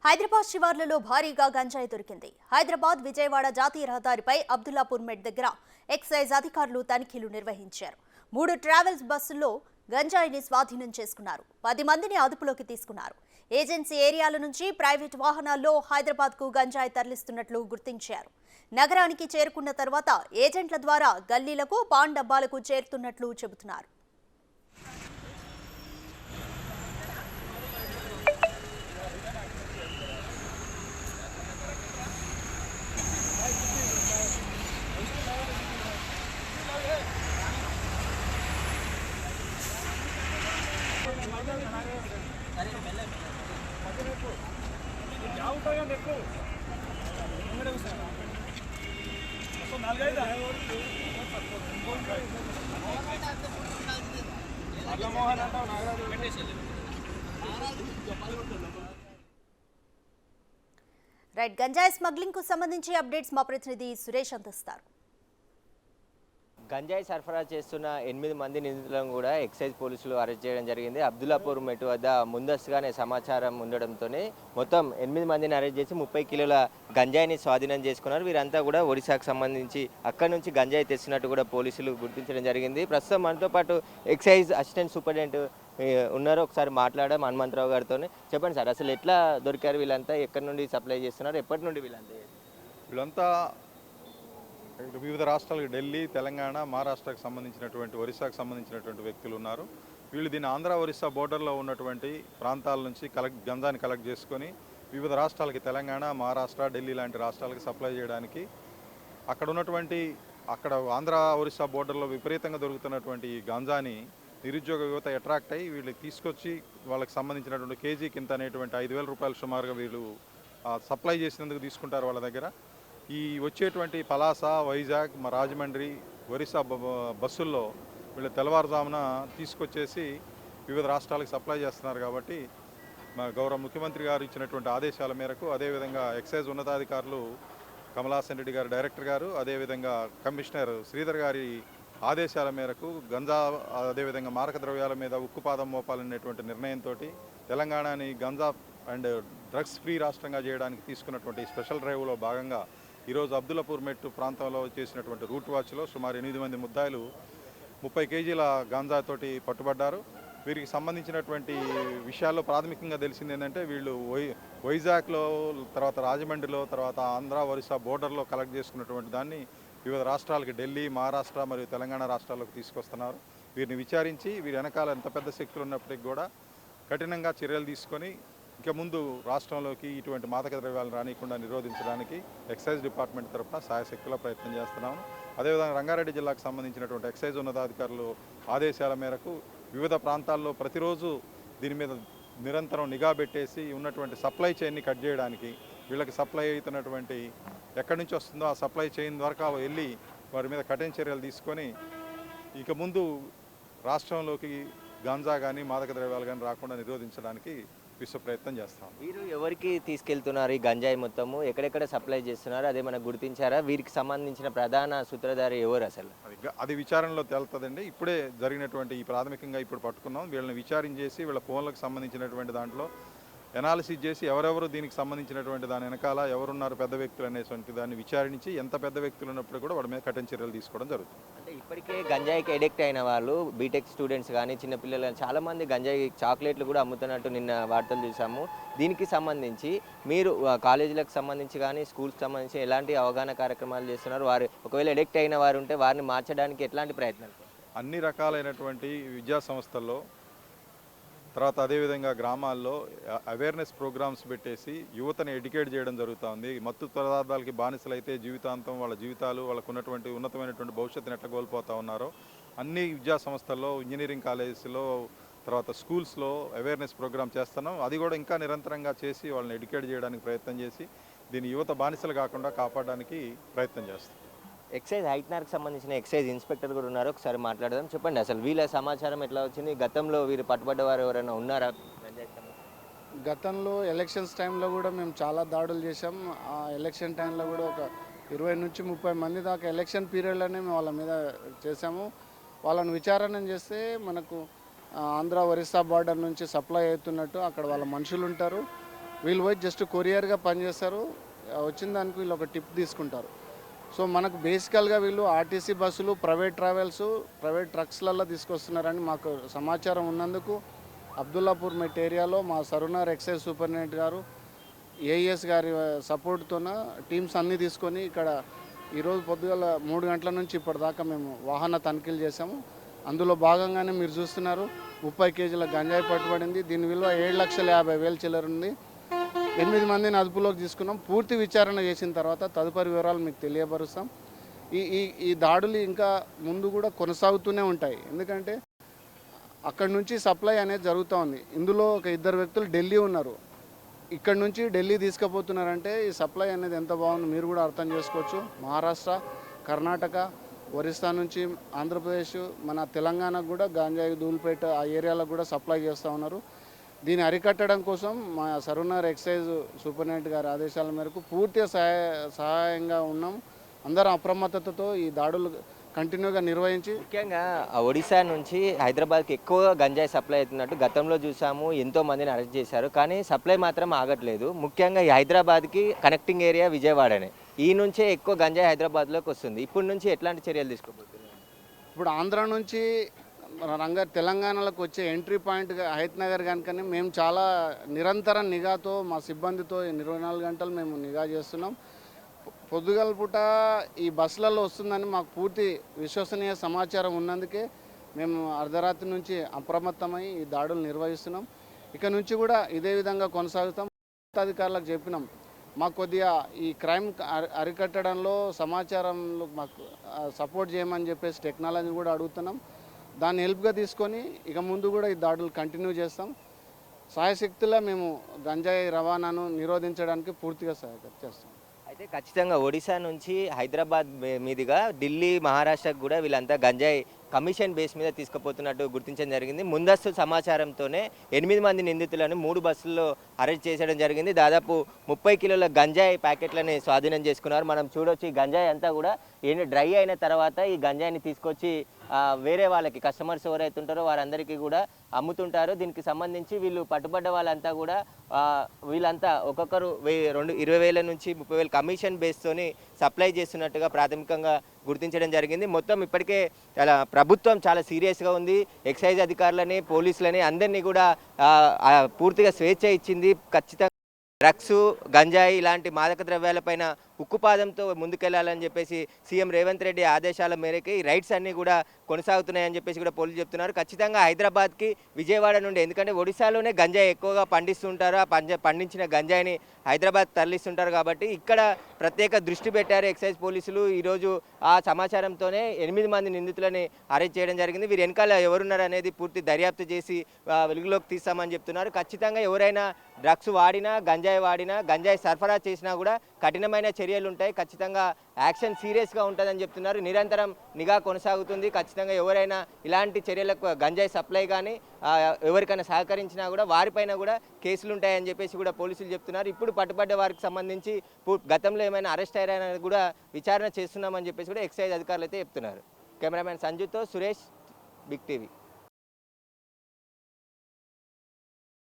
హైదరాబాద్ శివార్లలో భారీగా గంజాయి దొరికింది. హైదరాబాద్ విజయవాడ జాతీయ రహదారిపై అబ్దుల్లాపూర్ మెట్ దగ్గర ఎక్సైజ్ అధికారులు తనిఖీలు నిర్వహించారు. 3 ట్రావెల్స్ బస్సుల్లో గంజాయిని స్వాధీనం చేసుకున్నారు. 10 మందిని అదుపులోకి తీసుకున్నారు. ఏజెన్సీ ఏరియాల నుంచి ప్రైవేట్ వాహనాల్లో హైదరాబాద్కు గంజాయి తరలిస్తున్నట్లు గుర్తించారు. నగరానికి చేరుకున్న తర్వాత ఏజెంట్ల ద్వారా గల్లీలకు పాన్ డబ్బాలకు చేరుతున్నట్లు చెబుతున్నారు. రైట్, గంజాయి స్మగ్లింగ్ కు సంబంధించి అప్డేట్స్ మా ప్రతినిధి సురేష్ అందిస్తారు. గంజాయి సరఫరా చేస్తున్న 8 మంది నిందితులను కూడా ఎక్సైజ్ పోలీసులు అరెస్ట్ చేయడం జరిగింది. అబ్దుల్లాపూర్ మెట్ వద్ద ముందస్తుగానే సమాచారం ఉండడంతోనే మొత్తం 8 మందిని అరెస్ట్ చేసి 30 కిలోల గంజాయిని స్వాధీనం చేసుకున్నారు. వీరంతా కూడా ఒడిశాకు సంబంధించి అక్కడి నుంచి గంజాయి తెచ్చినట్టు కూడా పోలీసులు గుర్తించడం జరిగింది. ప్రస్తుతం మనతో పాటు ఎక్సైజ్ అసిస్టెంట్ సూపరింటెండెంట్ ఉన్నారు. ఒకసారి మాట్లాడడం హనుమంతరావు గారితో. చెప్పండి సార్, అసలు ఎట్లా దొరికారు వీళ్ళంతా, ఎక్కడి నుండి సప్లై చేస్తున్నారు, ఎప్పటి నుండి వీళ్ళంతా వివిధ రాష్ట్రాలకు ఢిల్లీ, తెలంగాణ, మహారాష్ట్రకు సంబంధించినటువంటి, ఒరిస్సాకు సంబంధించినటువంటి వ్యక్తులు ఉన్నారు. వీళ్ళు దీన్ని ఆంధ్ర ఒరిస్సా బోర్డర్లో ఉన్నటువంటి ప్రాంతాల నుంచి గంజాని కలెక్ట్ చేసుకొని వివిధ రాష్ట్రాలకి, తెలంగాణ, మహారాష్ట్ర, ఢిల్లీ లాంటి రాష్ట్రాలకి సప్లై చేయడానికి అక్కడ ఆంధ్ర ఒరిస్సా బోర్డర్లో విపరీతంగా దొరుకుతున్నటువంటి ఈ గంజాని నిరుద్యోగ యువత అట్రాక్ట్ అయ్యి వీళ్ళకి తీసుకొచ్చి వాళ్ళకి సంబంధించినటువంటి కేజీ కింద అనేటువంటి 5,000 రూపాయలు సుమారుగా వీళ్ళు సప్లై చేసినందుకు తీసుకుంటారు వాళ్ళ దగ్గర. ఈ వచ్చేటువంటి పలాస, వైజాగ్, రాజమండ్రి, ఒరిస్సా బస్సుల్లో వీళ్ళు తెల్లవారుజామున తీసుకొచ్చేసి వివిధ రాష్ట్రాలకు సప్లై చేస్తున్నారు. కాబట్టి మా గౌరవ ముఖ్యమంత్రి గారు ఇచ్చినటువంటి ఆదేశాల మేరకు, అదేవిధంగా ఎక్సైజ్ ఉన్నతాధికారులు కమలాసన్ రెడ్డి గారు డైరెక్టర్ గారు, అదేవిధంగా కమిషనర్ శ్రీధర్ గారి ఆదేశాల మేరకు గంజా, అదేవిధంగా మారక ద్రవ్యాల మీద ఉక్కుపాదం మోపాలనేటువంటి నిర్ణయంతో తెలంగాణని గంజా అండ్ డ్రగ్స్ ఫ్రీ రాష్ట్రంగా చేయడానికి తీసుకున్నటువంటి స్పెషల్ డ్రైవ్లో భాగంగా ఈరోజు అబ్దుల్లాపూర్ మెట్ ప్రాంతంలో చేసినటువంటి రూట్ వాచ్లో సుమారు 8 మంది ముద్దాయిలు 30 కేజీల గాంజాతోటి పట్టుబడ్డారు. వీరికి సంబంధించినటువంటి విషయాల్లో ప్రాథమికంగా తెలిసింది ఏంటంటే, వీళ్ళు వైజాగ్లో, తర్వాత రాజమండ్రిలో, తర్వాత ఆంధ్ర ఒరిస్సా బోర్డర్లో కలెక్ట్ చేసుకున్నటువంటి దాన్ని వివిధ రాష్ట్రాలకి, ఢిల్లీ, మహారాష్ట్ర మరియు తెలంగాణ రాష్ట్రాలకు తీసుకొస్తున్నారు. వీరిని విచారించి వీరి వెనకాల ఎంత పెద్ద శక్తులు ఉన్నప్పటికీ కూడా కఠినంగా చర్యలు తీసుకొని ఇక ముందు రాష్ట్రంలోకి ఇటువంటి మాదక ద్రవ్యాలను రానియకుండా నిరోధించడానికి ఎక్సైజ్ డిపార్ట్మెంట్ తరఫున సాయశక్తుల ప్రయత్నం చేస్తున్నాము. అదేవిధంగా రంగారెడ్డి జిల్లాకు సంబంధించినటువంటి ఎక్సైజ్ ఉన్నతాధికారులు ఆదేశాల మేరకు వివిధ ప్రాంతాల్లో ప్రతిరోజు దీని మీద నిరంతరం నిఘా పెట్టేసి ఉన్నటువంటి సప్లై చైన్ని కట్ చేయడానికి, వీళ్ళకి సప్లై అవుతున్నటువంటి ఎక్కడి నుంచి వస్తుందో ఆ సప్లై చైన్ ద్వారా వెళ్ళి వారి మీద కఠిన చర్యలు తీసుకొని ఇక ముందు రాష్ట్రంలోకి గాంజా కానీ మాదక ద్రవ్యాలు కానీ రాకుండా నిరోధించడానికి విశ్వ ప్రయత్నం చేస్తాం. వీరు ఎవరికి తీసుకెళ్తున్నారు ఈ గంజాయి మొత్తము, ఎక్కడెక్కడ సప్లై చేస్తున్నారు, అదే మనకు గుర్తించారా? వీరికి సంబంధించిన ప్రధాన సూత్రధారి ఎవరు అసలు? అది విచారణలో తేలుతుందండి. ఇప్పుడే జరిగినటువంటి ఈ ప్రాథమికంగా ఇప్పుడు పట్టుకున్నాం. వీళ్ళని విచారించేసి వీళ్ళ ఫోన్లకు సంబంధించినటువంటి దాంట్లో ఎనాలిసిస్ చేసి ఎవరెవరు దీనికి సంబంధించినటువంటి దాని వెనకాల ఎవరున్నారు పెద్ద వ్యక్తులు అనేటువంటి దాన్ని విచారించి ఎంత పెద్ద వ్యక్తులు ఉన్నప్పుడు కూడా వాడి మీద కఠిన చర్యలు తీసుకోవడం జరుగుతుంది. అంటే ఇప్పటికే గంజాయికి అడిక్ట్ అయిన వాళ్ళు, బీటెక్ స్టూడెంట్స్ కానీ, చిన్నపిల్లలు చాలామంది గంజాయి చాక్లెట్లు కూడా అమ్ముతున్నట్టు నిన్న వార్తలు చూసాము. దీనికి సంబంధించి మీరు కాలేజీలకు సంబంధించి కానీ, స్కూల్స్కి సంబంధించి ఎలాంటి అవగాహన కార్యక్రమాలు చేస్తున్నారు? వారు ఒకవేళ అడిక్ట్ అయిన వారు ఉంటే వారిని మార్చడానికి ఎట్లాంటి ప్రయత్నాలు? అన్ని రకాలైనటువంటి విద్యా సంస్థల్లో, తర్వాత అదేవిధంగా గ్రామాల్లో అవేర్నెస్ ప్రోగ్రామ్స్ పెట్టేసి యువతని ఎడ్యుకేట్ చేయడం జరుగుతుంది. మత్తు పదార్థాలకి బానిసలైతే జీవితాంతం వాళ్ళ జీవితాలు, వాళ్ళకు ఉన్నటువంటి ఉన్నతమైనటువంటి భవిష్యత్తుని ఎట్లా కోల్పోతూ ఉన్నారో అన్ని విద్యా సంస్థల్లో, ఇంజనీరింగ్ కాలేజెస్లో, తర్వాత స్కూల్స్లో అవేర్నెస్ ప్రోగ్రామ్ చేస్తున్నాం. అది కూడా ఇంకా నిరంతరంగా చేసి వాళ్ళని ఎడ్యుకేట్ చేయడానికి ప్రయత్నం చేసి దీని యువత బానిసలు కాకుండా కాపాడడానికి ప్రయత్నం చేస్తాం. ఎక్సైజ్ హైట్నార్కి సంబంధించిన ఎక్సైజ్ ఇన్స్పెక్టర్ కూడా ఉన్నారు. ఒకసారి మాట్లాడదాం. చెప్పండి, అసలు వీళ్ళ సమాచారం ఎట్లా వచ్చింది? గతంలో వీరు పట్టుబడ్డవారు ఎవరైనా ఉన్నారా? గతంలో ఎలక్షన్స్ టైంలో కూడా మేము చాలా దాడులు చేసాం. ఆ ఎలక్షన్ టైంలో కూడా ఒక 20 నుంచి 30 మంది దాకా ఎలక్షన్ పీరియడ్లోనే మేము వాళ్ళ మీద చేసాము. వాళ్ళని విచారణ చేస్తే మనకు ఆంధ్ర ఒరిస్సా బార్డర్ నుంచి సప్లై అవుతున్నట్టు అక్కడ వాళ్ళ మనుషులు ఉంటారు. వీళ్ళు పోయి జస్ట్ కొరియర్గా పనిచేస్తారు. వచ్చిన దానికి వీళ్ళు ఒక టిప్ తీసుకుంటారు. సో మనకు బేసికల్గా వీళ్ళు ఆర్టీసీ బస్సులు, ప్రైవేట్ ట్రావెల్స్, ప్రైవేట్ ట్రక్స్లలో తీసుకొస్తున్నారని మాకు సమాచారం ఉన్నందుకు అబ్దుల్లాపూర్ మెట్ ఏరియాలో మా సరునార్ ఎక్సైజ్ సూపరింటెండెంట్ గారు, ఏఈఎస్ గారి సపోర్ట్తోన టీమ్స్ అన్నీ తీసుకొని ఇక్కడ ఈరోజు పొద్దుగల 3 గంటల నుంచి ఇప్పటిదాకా మేము వాహన తనిఖీలు చేసాము. అందులో భాగంగానే మీరు చూస్తున్నారు 30 కేజీల గంజాయి పట్టుబడింది. దీని విలువ 7,50,000 చిల్లర ఉంది. 8 మందిని అదుపులోకి తీసుకున్నాం. పూర్తి విచారణ చేసిన తర్వాత తదుపరి వివరాలు మీకు తెలియపరుస్తాం. ఈ దాడులు ఇంకా ముందు కూడా కొనసాగుతూనే ఉంటాయి. ఎందుకంటే అక్కడ నుంచి సప్లై అనేది జరుగుతూ ఉంది. ఇందులో ఒక 2 వ్యక్తులు ఢిల్లీ ఉన్నారు. ఇక్కడ నుంచి ఢిల్లీ తీసుకుపోతున్నారంటే ఈ సప్లై అనేది ఎంత బాగుంది మీరు కూడా అర్థం చేసుకోవచ్చు. మహారాష్ట్ర, కర్ణాటక, ఒరిస్సా నుంచి ఆంధ్రప్రదేశ్, మన తెలంగాణకు కూడా గంజాయి, ధూల్పేట ఆ ఏరియాలకు కూడా సప్లై చేస్తూ ఉన్నారు. దీన్ని అరికట్టడం కోసం మా సరునార్ ఎక్సైజ్ సూపరింటెండెంట్ గారి ఆదేశాల మేరకు పూర్తిగా సహాయంగా ఉన్నాం. అందరం అప్రమత్తతతో ఈ దాడులు కంటిన్యూగా నిర్వహించి ముఖ్యంగా ఒడిశా నుంచి హైదరాబాద్కి ఎక్కువగా గంజాయి సప్లై అవుతున్నట్టు గతంలో చూసాము, ఎంతో మందిని అరెస్ట్ చేశారు. కానీ సప్లై మాత్రం ఆగట్లేదు. ముఖ్యంగా ఈ హైదరాబాద్కి కనెక్టింగ్ ఏరియా విజయవాడనే, ఈ నుంచే ఎక్కువ గంజాయి హైదరాబాద్లోకి వస్తుంది. ఇప్పటి నుంచి ఎట్లాంటి చర్యలు తీసుకోబోతున్నారు? ఇప్పుడు ఆంధ్ర నుంచి తెలంగాణలోకి వచ్చే ఎంట్రీ పాయింట్గా హైత్ నగర్ కనుకనే మేము చాలా నిరంతరం నిఘాతో మా సిబ్బందితో 24 గంటలు మేము నిఘా చేస్తున్నాం. పొద్దుగల పూట ఈ బస్సులలో వస్తుందని మాకు పూర్తి విశ్వసనీయ సమాచారం ఉన్నందుకే మేము అర్ధరాత్రి నుంచి అప్రమత్తమై ఈ దాడులు నిర్వహిస్తున్నాం. ఇక నుంచి కూడా ఇదే విధంగా కొనసాగుతాం. అధికారులకు చెప్పినాం మాకు కొద్దిగా ఈ క్రైమ్ అరికట్టడంలో సమాచారంలో మాకు సపోర్ట్ చేయమని చెప్పేసి టెక్నాలజీ కూడా అడుగుతున్నాం. దాన్ని హెల్ప్గా తీసుకొని ఇక ముందు కూడా ఈ దాడులు కంటిన్యూ చేస్తాం. సాయశక్తిలో మేము గంజాయి రవాణాను నిరోధించడానికి పూర్తిగా చేస్తాం. అయితే ఖచ్చితంగా ఒడిశా నుంచి హైదరాబాద్ మీదుగా ఢిల్లీ, మహారాష్ట్రకు కూడా వీళ్ళంతా గంజాయి కమిషన్ బేస్ మీద తీసుకుపోతున్నట్టు గుర్తించడం జరిగింది. ముందస్తు సమాచారంతోనే 8 మంది నిందితులను 3 బస్సుల్లో అరెస్ట్ చేయడం జరిగింది. దాదాపు 30 కిలోల గంజాయి ప్యాకెట్లని స్వాధీనం చేసుకున్నారు. మనం చూడొచ్చు ఈ గంజాయి అంతా కూడా డ్రై అయిన తర్వాత ఈ గంజాయిని తీసుకొచ్చి వేరే వాళ్ళకి, కస్టమర్స్ ఎవరైతే ఉంటారో వారందరికీ కూడా అమ్ముతుంటారు. దీనికి సంబంధించి వీళ్ళు పట్టుబడ్డ వాళ్ళంతా కూడా వీళ్ళంతా ఒక్కొక్కరు 20,000 నుంచి 30,000 కమిషన్ బేస్తోని సప్లై చేస్తున్నట్టుగా ప్రాథమికంగా గుర్తించడం జరిగింది. మొత్తం ఇప్పటికే ప్రభుత్వం చాలా సీరియస్గా ఉంది. ఎక్సైజ్ అధికారులని, పోలీసులని అందరినీ కూడా పూర్తిగా స్వేచ్ఛ ఇచ్చింది. ఖచ్చితంగా డ్రగ్స్, గంజాయి ఇలాంటి మాదక ద్రవ్యాలపైన ఉక్కుపాదంతో ముందుకెళ్లాలని చెప్పేసి సీఎం రేవంత్ రెడ్డి ఆదేశాల మేరకు ఈ రైడ్స్ అన్నీ కూడా కొనసాగుతున్నాయని చెప్పేసి కూడా పోలీసులు చెప్తున్నారు. ఖచ్చితంగా హైదరాబాద్కి విజయవాడ నుండి, ఎందుకంటే ఒడిశాలోనే గంజాయి ఎక్కువగా పండిస్తుంటారు. ఆ పండించిన గంజాయిని హైదరాబాద్ తరలిస్తుంటారు కాబట్టి ఇక్కడ ప్రత్యేక దృష్టి పెట్టారు ఎక్సైజ్ పోలీసులు. ఈరోజు ఆ సమాచారంతోనే 8 మంది నిందితులని అరెస్ట్ చేయడం జరిగింది. వీరు వెనకాల ఎవరున్నారు అనేది పూర్తి దర్యాప్తు చేసి వెలుగులోకి తీస్తామని చెప్తున్నారు. ఖచ్చితంగా ఎవరైనా డ్రగ్స్ వాడినా, గంజాయి వాడినా, గంజాయి సరఫరా చేసినా కూడా కఠినమైన చర్యలు ఉంటాయి. ఖచ్చితంగా యాక్షన్ సీరియస్గా ఉంటుందని చెప్తున్నారు. నిరంతరం నిఘా కొనసాగుతుంది. ఖచ్చితంగా ఎవరైనా ఇలాంటి చర్యలకు, గంజాయి సప్లై కానీ ఎవరికైనా సహకరించినా కూడా వారిపైన కూడా కేసులు ఉంటాయని చెప్పేసి కూడా పోలీసులు చెప్తున్నారు. ఇప్పుడు పట్టుబడ్డ వారికి సంబంధించి గతంలో ఏమైనా అరెస్ట్ అయ్యారని కూడా విచారణ చేస్తున్నామని చెప్పేసి కూడా ఎక్సైజ్ అధికారులు అయితే చెప్తున్నారు. కెమెరామెన్ సంజుతో సురేష్, బిగ్ టీవీ.